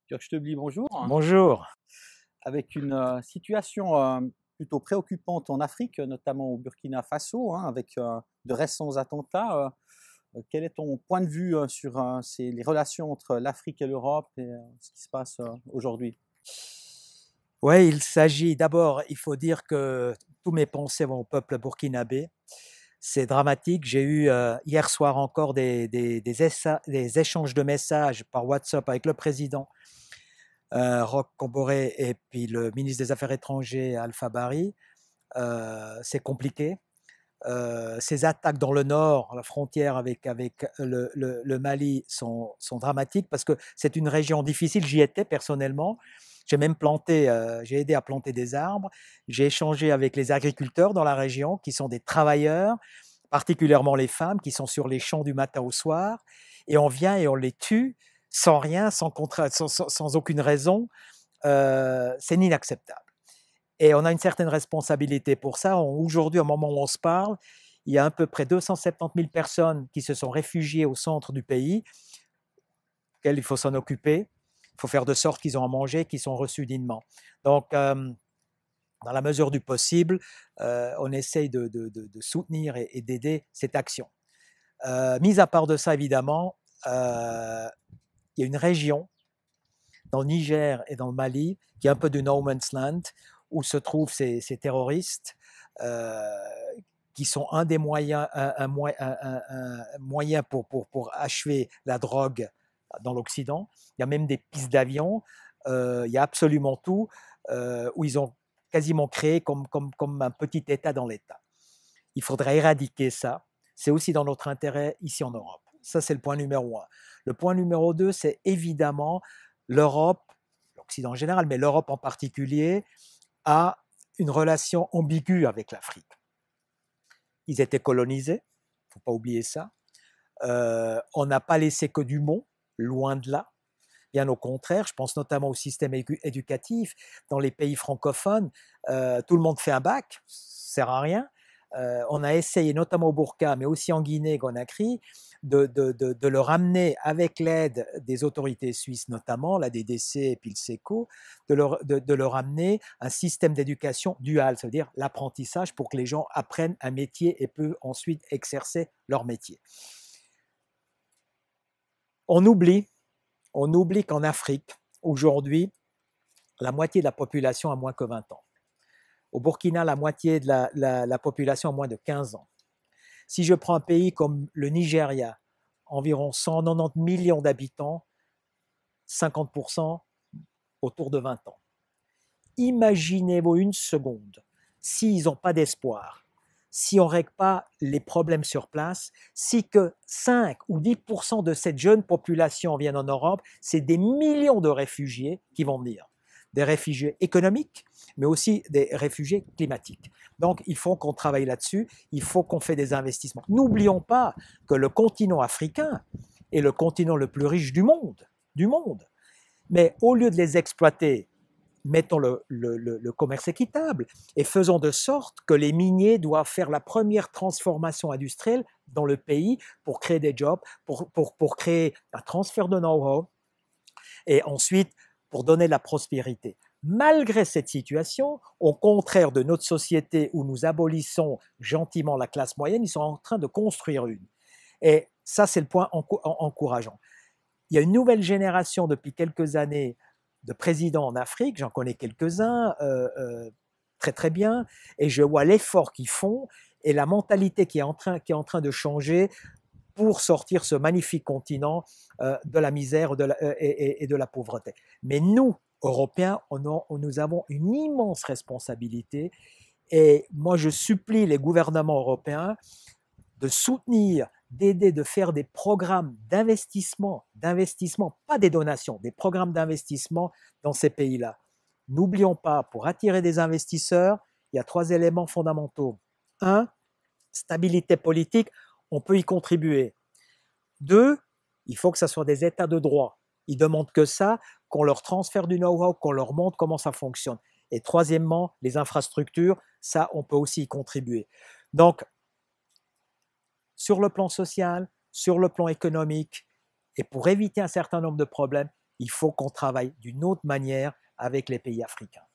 Kirchtebli, bonjour. Bonjour. Avec une situation plutôt préoccupante en Afrique, notamment au Burkina Faso, avec de récents attentats. Quel est ton point de vue sur les relations entre l'Afrique et l'Europe et ce qui se passe aujourd'hui? Oui, il s'agit d'abord, il faut dire que tous mes pensées vont au peuple burkinabé. C'est dramatique. J'ai eu hier soir encore des échanges de messages par WhatsApp avec le président Roch Kaboré et puis le ministre des Affaires étrangères Alpha Bari. C'est compliqué. Ces attaques dans le nord, la frontière avec le Mali, sont dramatiques parce que c'est une région difficile. J'y étais personnellement. J'ai même j'ai aidé à planter des arbres. J'ai échangé avec les agriculteurs dans la région qui sont des travailleurs, particulièrement les femmes qui sont sur les champs du matin au soir. Et on vient et on les tue sans rien, sans aucune raison. C'est inacceptable. Et on a une certaine responsabilité pour ça. Aujourd'hui, au moment où on se parle, il y a à peu près 270 000 personnes qui se sont réfugiées au centre du pays, auxquelles il faut s'en occuper. Il faut faire de sorte qu'ils ont à manger, qu'ils sont reçus dignement. Donc, dans la mesure du possible, on essaye de soutenir et d'aider cette action. Mis à part de ça, évidemment, il y a une région dans le Niger et dans le Mali qui est un peu du no man's land, où se trouvent ces terroristes qui sont un des moyens, un moyen pour achever la drogue dans l'Occident. Il y a même des pistes d'avion, il y a absolument tout, où ils ont quasiment créé comme un petit État dans l'État. Il faudrait éradiquer ça. C'est aussi dans notre intérêt ici en Europe. Ça, c'est le point numéro 1. Le point numéro 2, c'est évidemment l'Europe, l'Occident en général, mais l'Europe en particulier, a une relation ambiguë avec l'Afrique. Ils étaient colonisés, il ne faut pas oublier ça. On n'a pas laissé que du monde, loin de là. Bien au contraire, je pense notamment au système éducatif. Dans les pays francophones, tout le monde fait un bac, ça ne sert à rien. On a essayé, notamment au Burkina, mais aussi en Guinée, Conakry, de le ramener avec l'aide des autorités suisses, notamment la DDC et puis le SECO, de le ramener un système d'éducation dual, ça veut dire l'apprentissage pour que les gens apprennent un métier et peuvent ensuite exercer leur métier. On oublie qu'en Afrique, aujourd'hui, la moitié de la population a moins que 20 ans. Au Burkina, la moitié de la population a moins de 15 ans. Si je prends un pays comme le Nigeria, environ 190 millions d'habitants, 50% autour de 20 ans. Imaginez-vous une seconde, s'ils n'ont pas d'espoir, si on ne règle pas les problèmes sur place, si que 5 ou 10% de cette jeune population viennent en Europe, c'est des millions de réfugiés qui vont venir. Des réfugiés économiques, mais aussi des réfugiés climatiques. Donc, il faut qu'on travaille là-dessus, il faut qu'on fasse des investissements. N'oublions pas que le continent africain est le continent le plus riche du monde. Mais au lieu de les exploiter, mettons le commerce équitable et faisons de sorte que les miniers doivent faire la première transformation industrielle dans le pays pour créer des jobs, pour créer un transfert de know-how et ensuite pour donner de la prospérité. Malgré cette situation, au contraire de notre société où nous abolissons gentiment la classe moyenne, ils sont en train de construire une. Et ça, c'est le point encourageant. Il y a une nouvelle génération depuis quelques années de présidents en Afrique, j'en connais quelques-uns très très bien, et je vois l'effort qu'ils font et la mentalité qui est en train de changer pour sortir ce magnifique continent de la misère et de la pauvreté. Mais nous, Européens, nous avons une immense responsabilité et moi je supplie les gouvernements européens de soutenir, d'aider, de faire des programmes d'investissement, pas des donations, des programmes d'investissement dans ces pays-là. N'oublions pas, pour attirer des investisseurs, il y a 3 éléments fondamentaux. 1, stabilité politique, on peut y contribuer. 2, il faut que ce soit des États de droit. Ils demandent que ça, qu'on leur transfère du know-how, qu'on leur montre comment ça fonctionne. Et troisièmement, les infrastructures, ça, on peut aussi y contribuer. Donc, sur le plan social, sur le plan économique, et pour éviter un certain nombre de problèmes, il faut qu'on travaille d'une autre manière avec les pays africains.